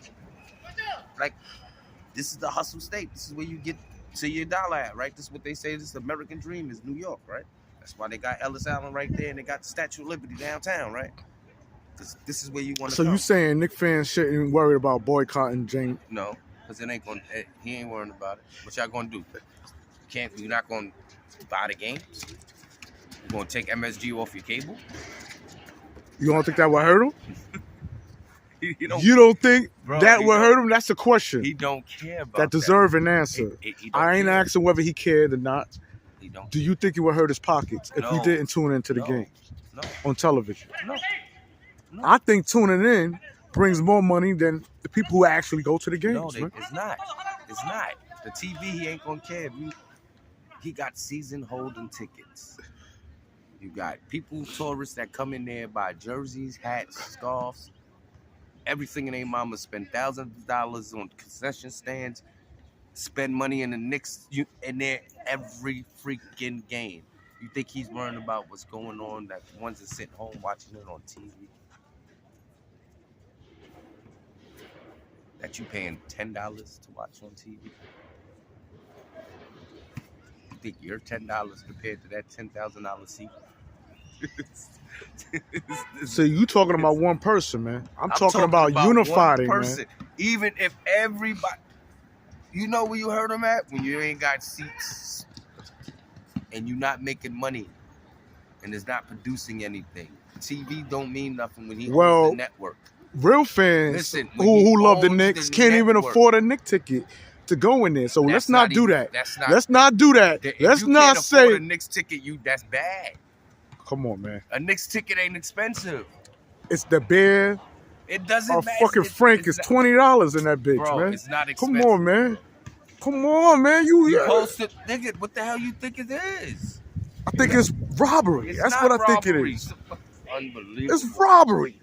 Like, this is the hustle state. This is where you get to your dollar at, right? This is what they say. This is the American dream is New York, right? That's why they got Ellis Island right there and they got the Statue of Liberty downtown, right? This is where you want to go. So you saying Knicks fans shouldn't worry about boycotting James? No, because he ain't worrying about it. What y'all gonna do? You're not gonna buy the games? You're gonna take MSG off your cable? You don't think that would hurt him? You don't think that would hurt him? That's the question. He don't care about that. Deserve an answer. I ain't asking whether he cared or not. Do you think it would hurt his pockets if he didn't tune into the game on television? No. I think tuning in brings more money than the people who actually go to the games. No, it's not. It's not. The TV, he ain't gonna care. He got season holding tickets. You got tourists that come in there, buy jerseys, hats, scarves, everything in their mama, spend thousands of dollars on concession stands, spend money in the Knicks in there every freaking game. You think he's worrying about what's going on, that the ones that sit home watching it on TV? That you paying $10 to watch on TV? You think your $10 compared to that $10,000 seat? So you talking about one person, man. I'm talking about unifying, man. Even if everybody, you know where you heard him at? When you ain't got seats and you not making money and it's not producing anything. TV don't mean nothing when he owns the network. Real fans who love the Knicks can't even afford a Knicks ticket to go in there. So let's not do that. Let's not do that. Let's not say a Knicks ticket. That's bad. Come on, man. A Knicks ticket ain't expensive. It's the bear. It doesn't matter. Fucking Frank is $20 in that bitch, bro, man. It's not expensive. Come on, man. Come on, man. You posted, nigga. What the hell you think it is? I think it's robbery. That's what I think it is. Unbelievable. It's robbery.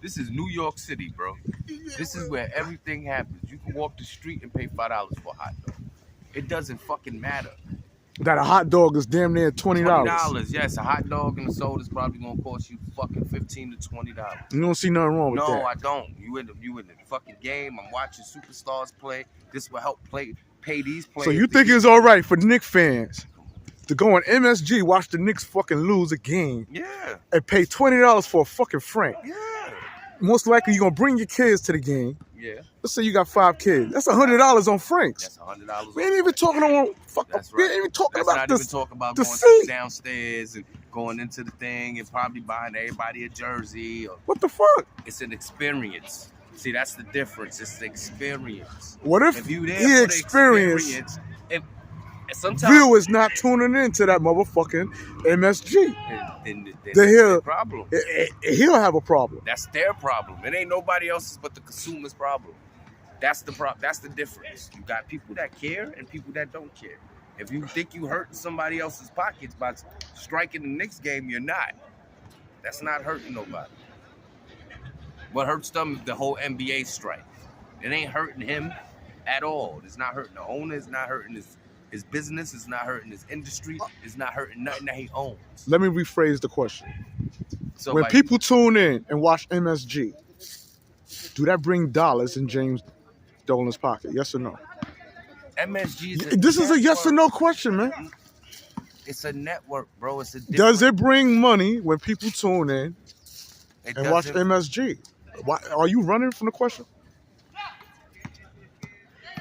This is New York City, bro. This is where everything happens. You can walk the street and pay $5 for a hot dog. It doesn't fucking matter. That a hot dog is damn near $20. $20, yes. A hot dog and a soda is probably gonna cost you fucking $15 to $20. You don't see nothing wrong with that. No, I don't. You in the fucking game. I'm watching superstars play. This will help pay these players. So you think it's all right for Knicks fans to go on MSG, watch the Knicks fucking lose a game, and pay $20 for a fucking Frank? Yeah. Most likely you're gonna bring your kids to the game. Yeah. Let's say you got 5 kids. That's $100 on Franks. That's $100. We ain't even talking on We ain't even talking about this. Not even talking about going downstairs and going into the thing and probably buying everybody a jersey. What the fuck? It's an experience. See, that's the difference. It's the experience. What if you there the experience sometimes viewers not tuning into that motherfucking MSG? Then that's their problem. He'll have a problem. That's their problem. It ain't nobody else's but the consumer's problem. That's the difference. You got people that care and people that don't care. If you think you hurting somebody else's pockets by striking the Knicks game, you're not. That's not hurting nobody. What hurts them is the whole N.B.A. strike. It ain't hurting him at all. It's not hurting the owner. It's not hurting his business. It's not hurting his industry. It's not hurting nothing that he owns. Let me rephrase the question. So when people tune in and watch MSG, do that bring dollars in James Dolan's pocket? Yes or no? MSG. This is a yes or no question, man. It's a network, bro. It's a. Does it bring money when people tune in and watch MSG? Why are you running from the question?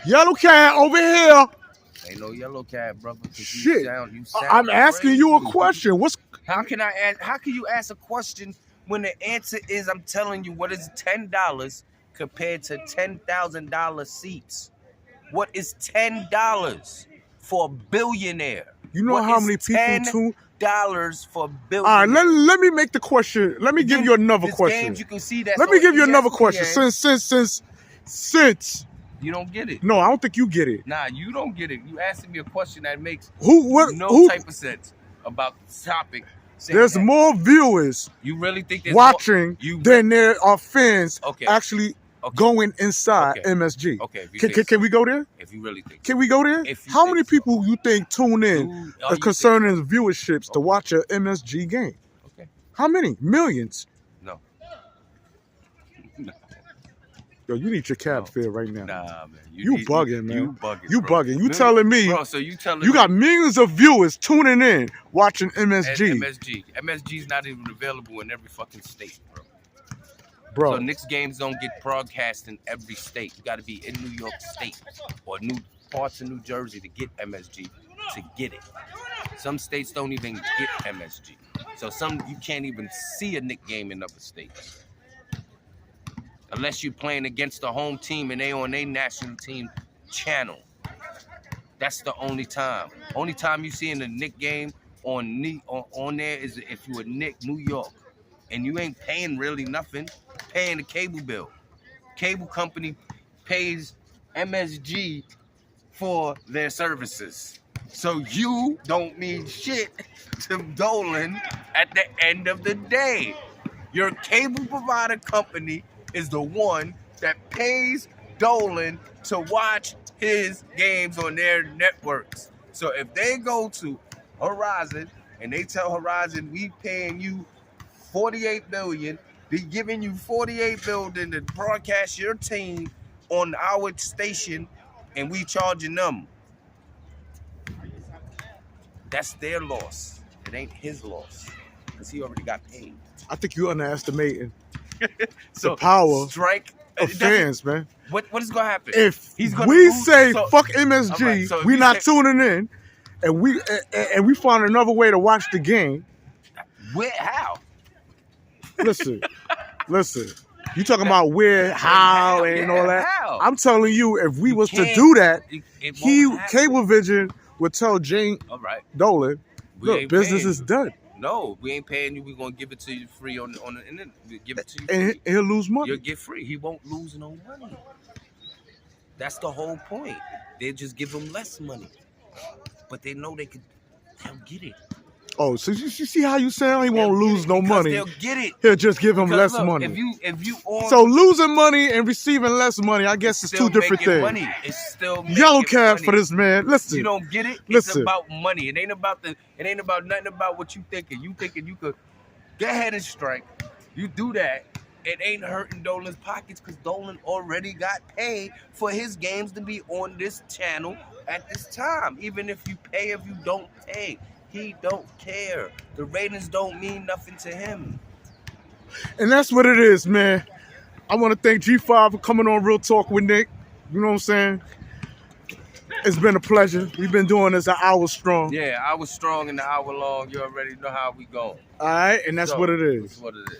Yellow cat over here. Ain't no yellow cat, brother. Shit. You sound I'm asking crazy. you a question. How can you ask a question when the answer is I'm telling you what is $10 compared to $10,000 seats? What is $10 for a billionaire? You know how many people tune? $10 for a billionaire. All right, let me make the question. Let me give you another question. Games you can see that. Let me give you another question. Since you don't get it. No, I don't think you get it. Nah, you don't get it. You asking me a question that makes no type of sense about the topic. There's more viewers you really think there's watching than there are fans actually going inside MSG. Okay. Can we go there? If you really think. Can we go there? How many people you think tune in concerning viewerships to watch a MSG game? Okay. How many? Millions? No. Yo, you need your cab fare right now. Nah, man. You bugging, man. You bugging. You telling me, bro, so you got millions of viewers tuning in watching MSG. MSG's not even available in every fucking state, bro. So Knicks games don't get broadcast in every state. You got to be in New York State or new parts of New Jersey to get MSG to get it. Some states don't even get MSG. So you can't even see a Knicks game in other states. Unless you're playing against the home team and they on their national team channel. That's the only time. Only time you see in the Knicks game on there is if you a Knicks New York. And you ain't paying really nothing. Paying the cable bill. Cable company pays MSG for their services. So you don't mean shit to Dolan at the end of the day. Your cable provider company is the one that pays Dolan to watch his games on their networks. So if they go to Horizon and they tell Horizon, we paying you $48 million, they giving you $48 million to broadcast your team on our station, and we charging them. That's their loss. It ain't his loss because he already got paid. I think you're underestimating the power of fans, man. What is gonna happen? If we say fuck MSG, we not tuning in, and we find another way to watch the game. How? Listen. You talking about where, how, and all that? How? I'm telling you, if we was to do that, Cablevision would tell Jane Dolan, look, business is done. No, we ain't paying you. We're gonna give it to you free on the internet. We give it to you free. And he'll lose money. You'll get free. He won't lose no money. That's the whole point. They just give him less money, but they know they'll get it. Oh, so you see how you sound? He won't lose no money. They'll get it. He'll just give him less money. If you so losing money and receiving less money, I guess it's two different things. Money. It's still yellow cab for this man. Listen, you don't get it. It's about money. It ain't about nothing about what you thinking. You thinking you could go ahead and strike. You do that. It ain't hurting Dolan's pockets because Dolan already got paid for his games to be on this channel at this time. Even if you pay, if you don't pay. He don't care. The ratings don't mean nothing to him. And that's what it is, man. I want to thank G5 for coming on Real Talk with Nick. You know what I'm saying? It's been a pleasure. We've been doing this an hour strong. Yeah, hour strong and an hour long. You already know how we go. All right, and that's what it is. That's what it is.